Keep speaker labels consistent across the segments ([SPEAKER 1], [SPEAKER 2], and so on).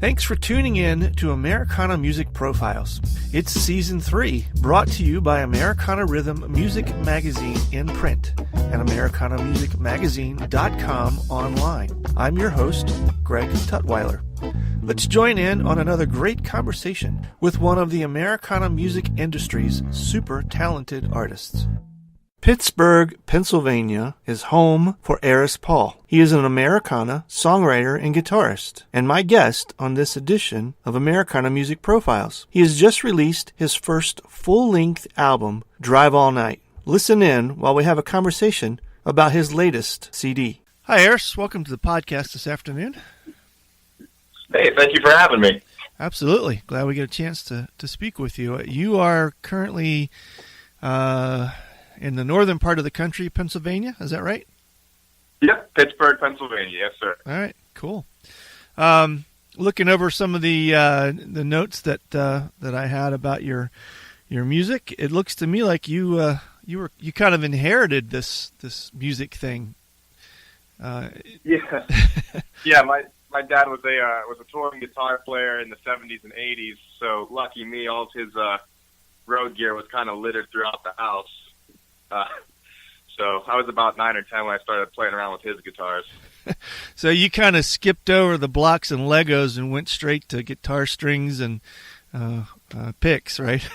[SPEAKER 1] Thanks for tuning in to Americana Music Profiles. It's Season 3, brought to you by Americana Rhythm Music Magazine in print and AmericanaMusicMagazine.com online. I'm your host, Greg Tutwiler. Let's join in on another great conversation with one of the Americana music industry's super talented artists. Pittsburgh, Pennsylvania is home for Aris Paul. He is an Americana songwriter and guitarist, and my guest on this edition of Americana Music Profiles. He has just released his first full-length album, Drive All Night. Listen in while we have a conversation about his latest CD. Hi, Aris. Welcome to the podcast this afternoon.
[SPEAKER 2] Hey, thank you for having me.
[SPEAKER 1] Absolutely. Glad we get a chance to speak with you. You are currently in the northern part of the country, Pennsylvania. Is that right?
[SPEAKER 2] Yep, Pittsburgh, Pennsylvania. Yes, sir.
[SPEAKER 1] All right, cool. Looking over some of the notes that I had about your music, it looks to me like you kind of inherited this music thing.
[SPEAKER 2] Yeah, yeah. My dad was a touring guitar player in the 70s and 80s. So lucky me, all of his road gear was kind of littered throughout the house. So I was about 9 or 10 when I started playing around with his guitars.
[SPEAKER 1] So you kind of skipped over the blocks and Legos and went straight to guitar strings and picks, right?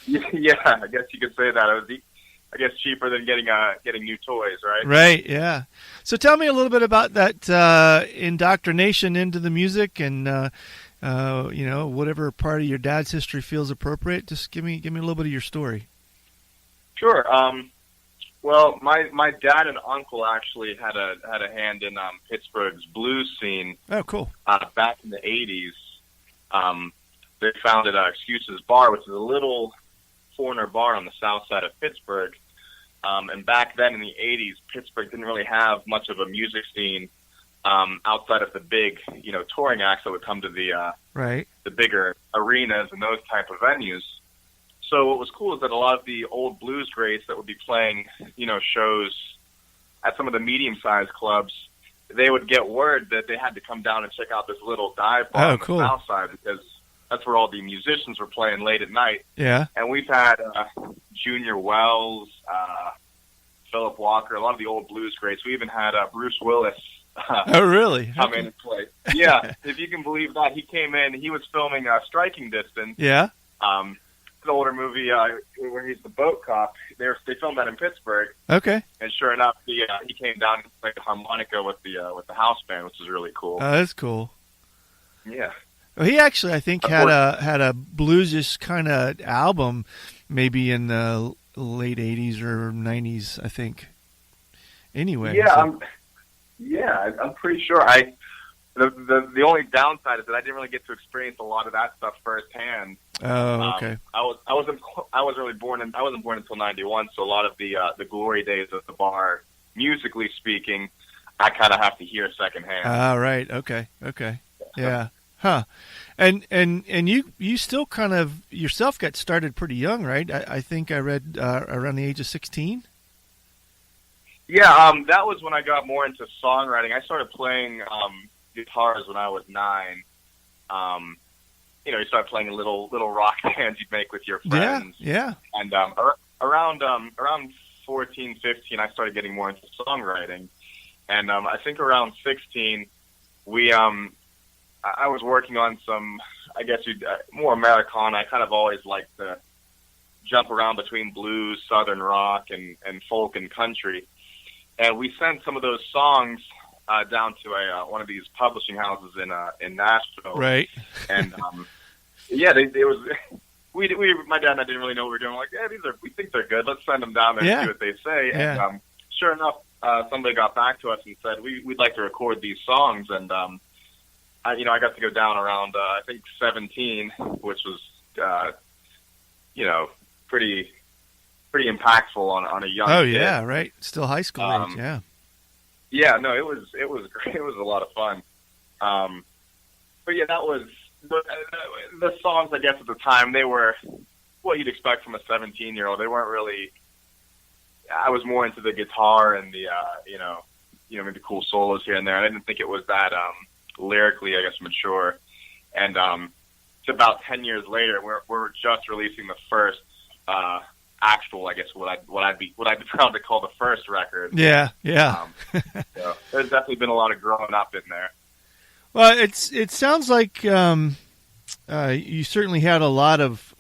[SPEAKER 2] Yeah, I guess you could say that. It was, I guess, cheaper than getting new toys, right?
[SPEAKER 1] Right, yeah. So tell me a little bit about that indoctrination into the music and whatever part of your dad's history feels appropriate. Just give me a little bit of your story.
[SPEAKER 2] Sure. Well, my dad and uncle actually had a hand in Pittsburgh's blues scene.
[SPEAKER 1] Oh, cool.
[SPEAKER 2] Back in the 80s. They founded Excuses Bar, which is a little foreigner bar on the south side of Pittsburgh. And back then in the 80s, Pittsburgh didn't really have much of a music scene outside of the big, touring acts that would come to the bigger arenas and those type of venues. So what was cool is that a lot of the old blues greats that would be playing, shows at some of the medium-sized clubs, they would get word that they had to come down and check out this little dive bar on the south side because that's where all the musicians were playing late at night.
[SPEAKER 1] Yeah.
[SPEAKER 2] And we've had Junior Wells, Philip Walker, a lot of the old blues greats. We even had Bruce Willis
[SPEAKER 1] oh, really?
[SPEAKER 2] come in and play. Yeah, if you can believe that. He came in, he was filming Striking Distance.
[SPEAKER 1] Yeah.
[SPEAKER 2] An older movie where he's the boat cop. They filmed that in Pittsburgh.
[SPEAKER 1] Okay.
[SPEAKER 2] And sure enough, he came down and played the harmonica with the house band, which was really cool.
[SPEAKER 1] Oh, that's cool.
[SPEAKER 2] Yeah.
[SPEAKER 1] Well, he actually, I think, had a bluesish kind of album, maybe in the late '80s or '90s, I think. Anyway.
[SPEAKER 2] Yeah, I'm pretty sure. The only downside is that I didn't really get to experience a lot of that stuff firsthand.
[SPEAKER 1] Oh, okay.
[SPEAKER 2] I wasn't born until '91, so a lot of the glory days of the bar, musically speaking, I kind of have to hear secondhand.
[SPEAKER 1] Ah, right. Okay. Yeah. Huh. And you still kind of yourself got started pretty young, right? I think I read around the age of 16.
[SPEAKER 2] Yeah. That was when I got more into songwriting. I started playing guitars when I was 9. You start playing little rock bands you'd make with your friends.
[SPEAKER 1] Yeah.
[SPEAKER 2] And around 14, 15, I started getting more into songwriting. And I think around 16, I was working on some, I guess more Americana. I kind of always liked to jump around between blues, southern rock, and folk and country. And we sent some of those songs down to one of these publishing houses in Nashville.
[SPEAKER 1] Right.
[SPEAKER 2] And yeah, my dad and I didn't really know what we were doing. We're like, yeah, we think they're good. Let's send them down there and see what they say.
[SPEAKER 1] Yeah.
[SPEAKER 2] And sure enough, somebody got back to us and said we'd like to record these songs. And I got to go down around I think 17, which was pretty impactful on a young kid.
[SPEAKER 1] Oh yeah, right. Still high school age. Yeah.
[SPEAKER 2] Yeah, no, it was great. It was a lot of fun. But yeah, that was the songs. I guess at the time they were what you'd expect from a 17-year-old. They weren't really. I was more into the guitar and the maybe cool solos here and there. I didn't think it was that lyrically, I guess, mature. And it's about 10 years later, we're just releasing the first actual, I guess, what I'd be proud to call the first record.
[SPEAKER 1] Yeah.
[SPEAKER 2] So there's definitely been a lot of growing up in there.
[SPEAKER 1] Well, it sounds like you certainly had a lot of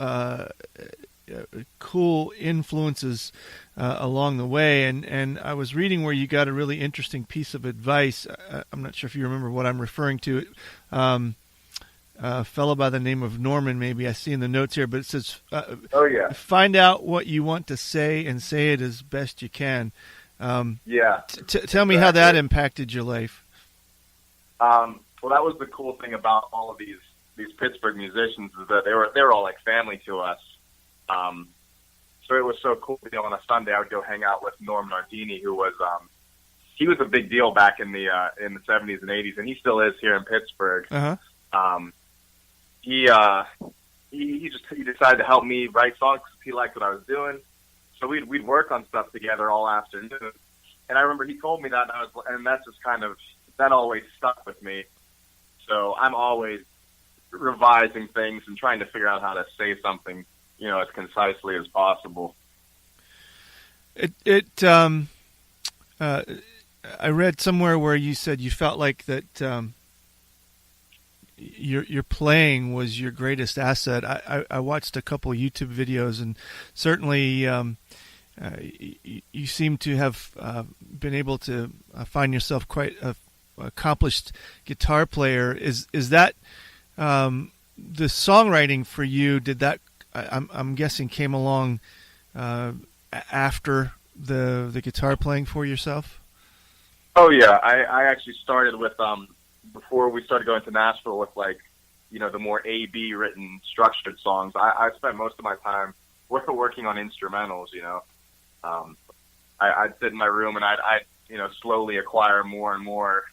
[SPEAKER 1] cool influences along the way, and I was reading where you got a really interesting piece of advice. I'm not sure if you remember what I'm referring to. A fellow by the name of Norman, maybe I see in the notes here, but it says,
[SPEAKER 2] "Oh yeah,
[SPEAKER 1] find out what you want to say and say it as best you can."
[SPEAKER 2] Yeah.
[SPEAKER 1] Tell me how that impacted your life.
[SPEAKER 2] Well, that was the cool thing about all of these Pittsburgh musicians, is that they were all like family to us. So it was so cool. On a Sunday, I would go hang out with Norm Nardini, who was he was a big deal back in the 70s and 80s, and he still is here in Pittsburgh.
[SPEAKER 1] Uh-huh.
[SPEAKER 2] He decided to help me write songs because he liked what I was doing. So we'd work on stuff together all afternoon. And I remember he told me that, and that's just that always stuck with me. So I'm always revising things and trying to figure out how to say something, as concisely as possible.
[SPEAKER 1] I read somewhere where you said you felt like that your playing was your greatest asset. I watched a couple YouTube videos, and certainly you seem to have been able to find yourself quite a accomplished guitar player. Is that the songwriting for you? Did that I'm guessing came along after the guitar playing for yourself?
[SPEAKER 2] Oh yeah, I actually started with before we started going to Nashville with the more A/B written structured songs. I spent most of my time working on instrumentals. I'd sit in my room and I'd slowly acquire more and more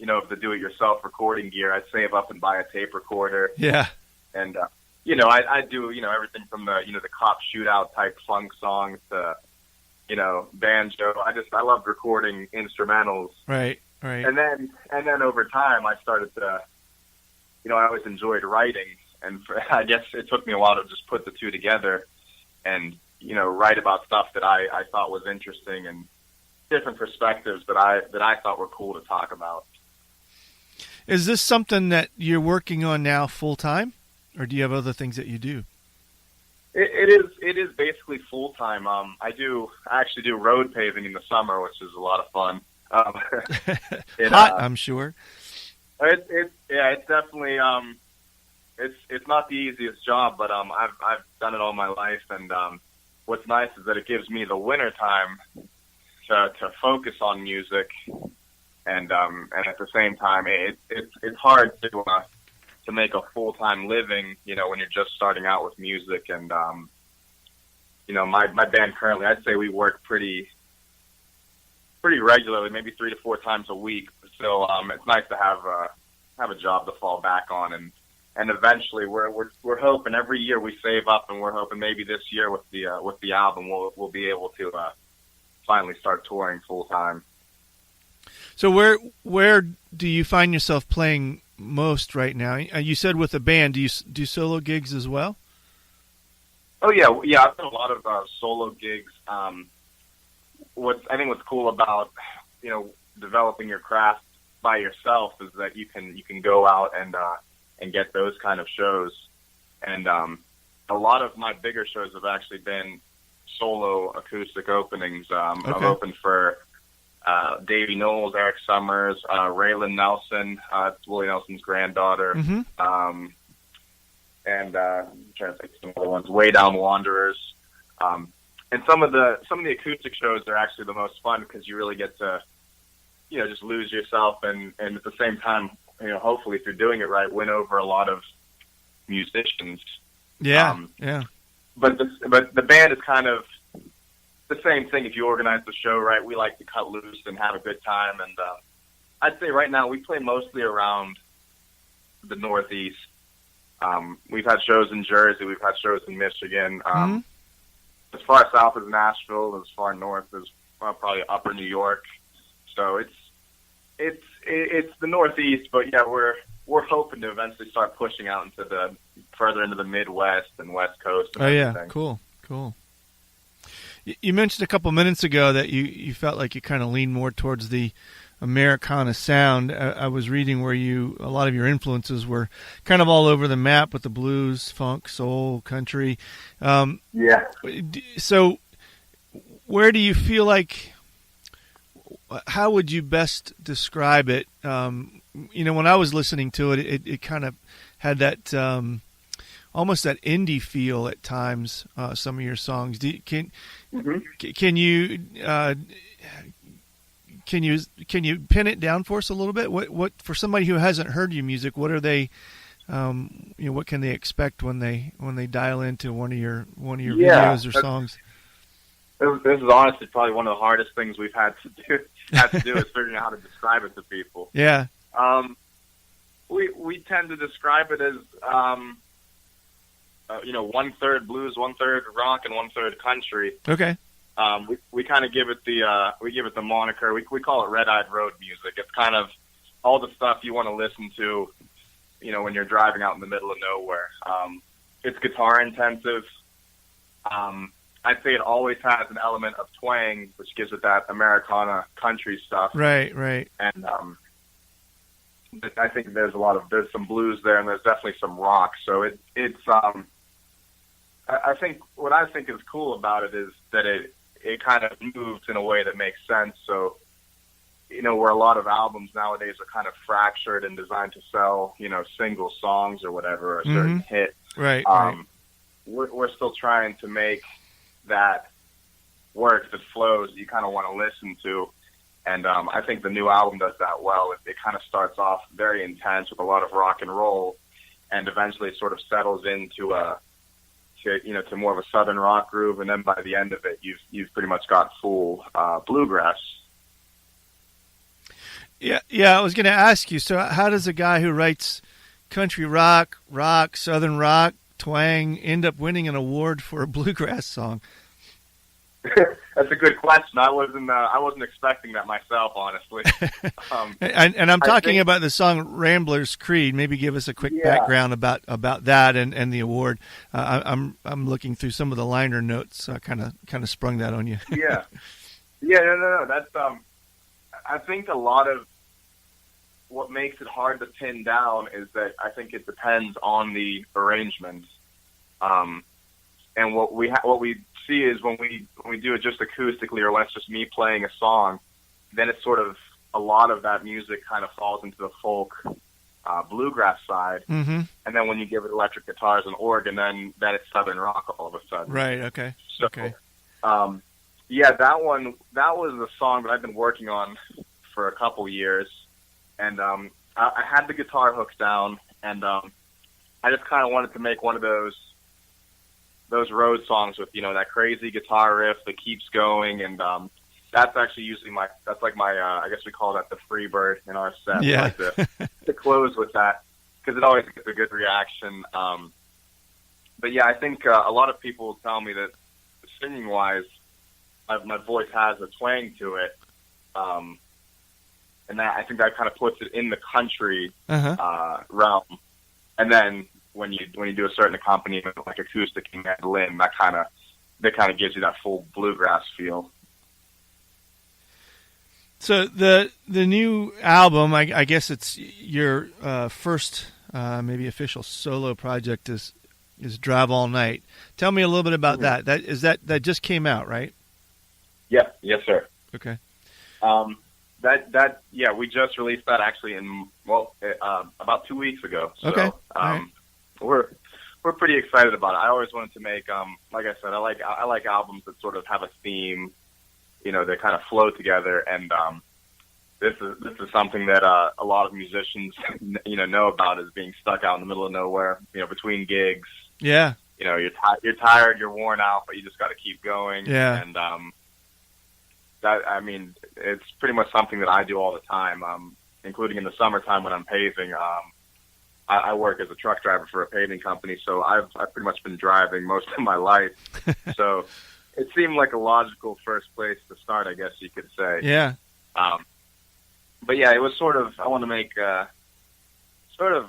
[SPEAKER 2] of the do-it-yourself recording gear. I'd save up and buy a tape recorder.
[SPEAKER 1] Yeah.
[SPEAKER 2] And I'd do everything from the cop shootout type funk songs to banjo. I loved recording instrumentals.
[SPEAKER 1] Right.
[SPEAKER 2] And then over time I started to I always enjoyed writing, and I guess it took me a while to just put the two together and write about stuff that I thought was interesting and different perspectives that I thought were cool to talk about.
[SPEAKER 1] Is this something that you're working on now full time, or do you have other things that you do?
[SPEAKER 2] It is basically full time. I actually do road paving in the summer, which is a lot of fun.
[SPEAKER 1] Hot, I'm sure.
[SPEAKER 2] It's definitely it's not the easiest job, but I've done it all my life, and what's nice is that it gives me the winter time to focus on music, and at the same time it's hard to make a full-time living, when you're just starting out with music. And my band currently, I'd say we work pretty regularly, maybe 3 to 4 times a week. So it's nice to have a job to fall back on, and eventually we're hoping every year we save up, and we're hoping maybe this year with the album we'll be able to finally start touring full time.
[SPEAKER 1] So where do you find yourself playing most right now? You said with a band. Do you do solo gigs as well?
[SPEAKER 2] Oh yeah. I've done a lot of solo gigs. What's cool about developing your craft by yourself is that you can go out and get those kind of shows. And a lot of my bigger shows have actually been solo acoustic openings. Okay. I've opened for Davey Knowles, Eric Summers, Raylan Nelson, Willie Nelson's granddaughter,
[SPEAKER 1] mm-hmm.
[SPEAKER 2] And I'm trying to think of some other ones, Way Down Wanderers. And some of the acoustic shows are actually the most fun because you really get to, just lose yourself, and at the same time, hopefully if you're doing it right, win over a lot of musicians.
[SPEAKER 1] Yeah, yeah.
[SPEAKER 2] But the band is kind of the same thing. If you organize the show right, we like to cut loose and have a good time. And I'd say right now we play mostly around the Northeast. We've had shows in Jersey. We've had shows in Michigan.
[SPEAKER 1] Mm-hmm.
[SPEAKER 2] As far south as Nashville, as far north as probably upper New York. So it's the Northeast, but yeah, we're we're hoping to eventually start pushing out into further into the Midwest and West Coast. And
[SPEAKER 1] everything. Cool. You mentioned a couple minutes ago that you felt like you kind of leaned more towards the Americana sound. I was reading where a lot of your influences were kind of all over the map with the blues, funk, soul, country.
[SPEAKER 2] Yeah.
[SPEAKER 1] So where do you feel like, how would you best describe it? When I was listening to it, it kind of had that almost that indie feel at times. Some of your songs. Can you pin it down for us a little bit? What for somebody who hasn't heard your music? What are they? What can they expect when they dial into one of your videos or songs?
[SPEAKER 2] This is honestly probably one of the hardest things we've had to do is figuring out how to describe it to people.
[SPEAKER 1] Yeah.
[SPEAKER 2] We tend to describe it as 1/3 blues, 1/3 rock, and 1/3 country.
[SPEAKER 1] Okay.
[SPEAKER 2] We kind of give it the moniker. We call it Red-Eyed Road music. It's kind of all the stuff you want to listen to, when you're driving out in the middle of nowhere. It's guitar intensive. I'd say it always has an element of twang, which gives it that Americana country stuff.
[SPEAKER 1] Right.
[SPEAKER 2] And I think there's some blues there, and there's definitely some rock. So it's I think what I think is cool about it is that it kind of moves in a way that makes sense. So, where a lot of albums nowadays are kind of fractured and designed to sell, single songs or whatever, or a certain hit.
[SPEAKER 1] Right.
[SPEAKER 2] We're still trying to make that work that flows that you kind of want to listen to. And I think the new album does that well. It kind of starts off very intense with a lot of rock and roll, and eventually sort of settles into to more of a southern rock groove, and then by the end of it, you've pretty much got full bluegrass.
[SPEAKER 1] Yeah. I was going to ask you. So, how does a guy who writes country rock, southern rock, twang end up winning an award for a bluegrass song?
[SPEAKER 2] That's a good question. I wasn't expecting that myself, honestly.
[SPEAKER 1] And I'm talking about the song Ramblers Creed. Maybe give us a quick background about that and the award. I'm looking through some of the liner notes. Kind of sprung that on you.
[SPEAKER 2] Yeah. No. That's I think a lot of what makes it hard to pin down is that I think it depends on the arrangement. And what we see is when we do it just acoustically, or less just me playing a song, then it's sort of a lot of that music kind of falls into the folk bluegrass side.
[SPEAKER 1] Mm-hmm.
[SPEAKER 2] And then when you give it electric guitars and organ, then it's southern rock all of a sudden.
[SPEAKER 1] Right. Okay.
[SPEAKER 2] So,
[SPEAKER 1] okay.
[SPEAKER 2] That was the song that I've been working on for a couple years, and I had the guitar hooks down, and I just kind of wanted to make one of those road songs with that crazy guitar riff that keeps going, and that's actually usually my I guess we call that the free bird in our set.
[SPEAKER 1] Yeah.
[SPEAKER 2] Like to close with that, because it always gets a good reaction. But yeah, I think a lot of people tell me that singing wise, my voice has a twang to it, and I think that kind of puts it in the country realm. And then when you do a certain accompaniment like acoustic and mandolin, that kind of gives you that full bluegrass feel.
[SPEAKER 1] So the new album, I guess it's your first maybe official solo project is Drive All Night. Tell me a little bit about that. That just came out, right?
[SPEAKER 2] Yeah. Yes, sir.
[SPEAKER 1] Okay.
[SPEAKER 2] We just released that actually about 2 weeks ago. So,
[SPEAKER 1] okay. Right.
[SPEAKER 2] We're pretty excited about it. I always wanted to make, like I said, I like albums that sort of have a theme, they kind of flow together. And this is something that a lot of musicians, know about, is being stuck out in the middle of nowhere, between gigs.
[SPEAKER 1] Yeah.
[SPEAKER 2] You're tired, you're worn out, but you just got to keep going.
[SPEAKER 1] Yeah.
[SPEAKER 2] And it's pretty much something that I do all the time, including in the summertime when I'm paving. I work as a truck driver for a paving company, so I've pretty much been driving most of my life. So it seemed like a logical first place to start, I guess you could say.
[SPEAKER 1] Yeah.
[SPEAKER 2] But yeah, it was sort of, I want to make sort of